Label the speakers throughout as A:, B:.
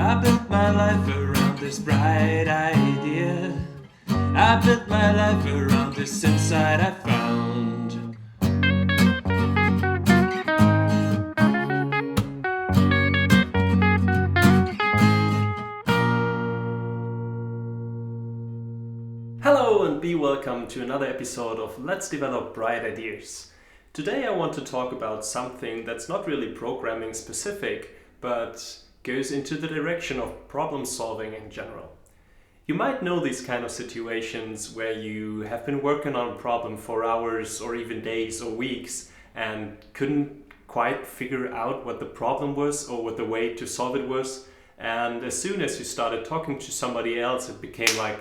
A: I built my life around this bright idea. I built my life around this insight I found. Hello and be welcome to another episode of Let's Develop Bright Ideas. Today I want to talk about something that's not really programming specific, but goes into the direction of problem solving in general. You might know these kind of situations where you have been working on a problem for hours or even days or weeks and couldn't quite figure out what the problem was or what the way to solve it was. And as soon as you started talking to somebody else, it became like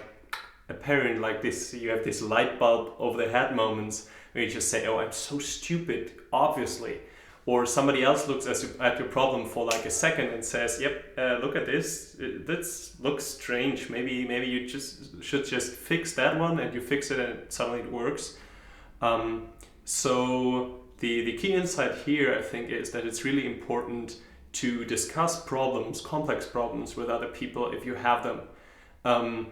A: apparent, like this, you have this light bulb over the head moments where you just say, oh, I'm so stupid, obviously. Or somebody else looks at your problem for like a second and says, yep, look at this. This looks strange. Maybe you should just fix that one, and you fix it and suddenly it works. So the key insight here, I think, is that it's really important to discuss problems, complex problems, with other people if you have them.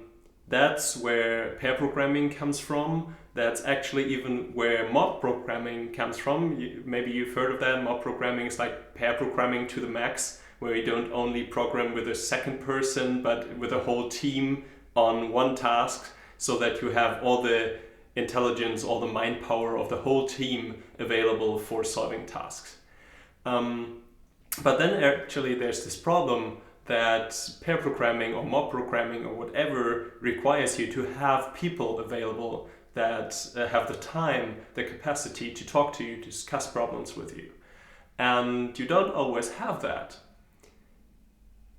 A: That's where pair programming comes from. That's actually even where mob programming comes from. Maybe you've heard of that. Mob programming is like pair programming to the max, where you don't only program with a second person, but with a whole team on one task, so that you have all the intelligence, all the mind power of the whole team available for solving tasks. But then actually there's this problem that pair programming or mob programming or whatever requires you to have people available that have the time, the capacity to talk to you, to discuss problems with you. And you don't always have that.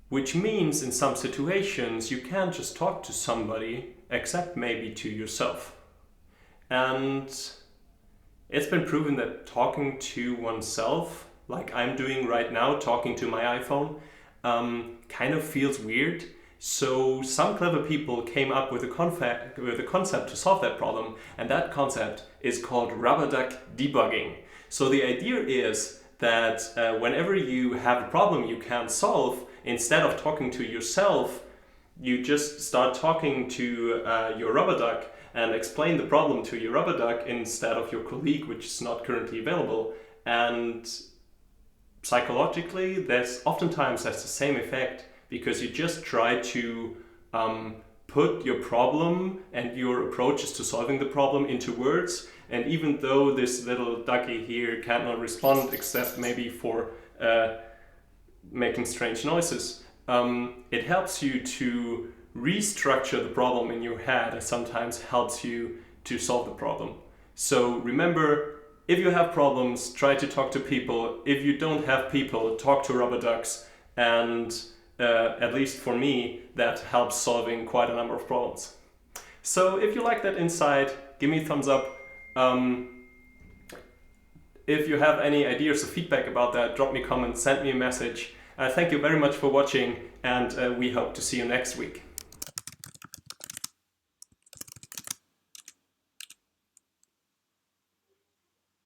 A: Which means in some situations you can't just talk to somebody except maybe to yourself. And it's been proven that talking to oneself, like I'm doing right now, talking to my iPhone, kind of feels weird. So some clever people came up with a concept to solve that problem, and that concept is called Duck Debugging. So the idea is that whenever you have a problem you can't solve, instead of talking to yourself, you just start talking to your rubber duck and explain the problem to your rubber duck instead of your colleague, which is not currently available. And psychologically, oftentimes that's the same effect, because you just try to put your problem and your approaches to solving the problem into words. And even though this little ducky here cannot respond except maybe for making strange noises, it helps you to restructure the problem in your head, and sometimes helps you to solve the problem. So remember, if you have problems, try to talk to people. If you don't have people, talk to rubber ducks. And at least for me, that helps solving quite a number of problems. So if you like that insight, give me a thumbs up. If you have any ideas or feedback about that, drop me a comment, send me a message. Thank you very much for watching, and we hope to see you next week.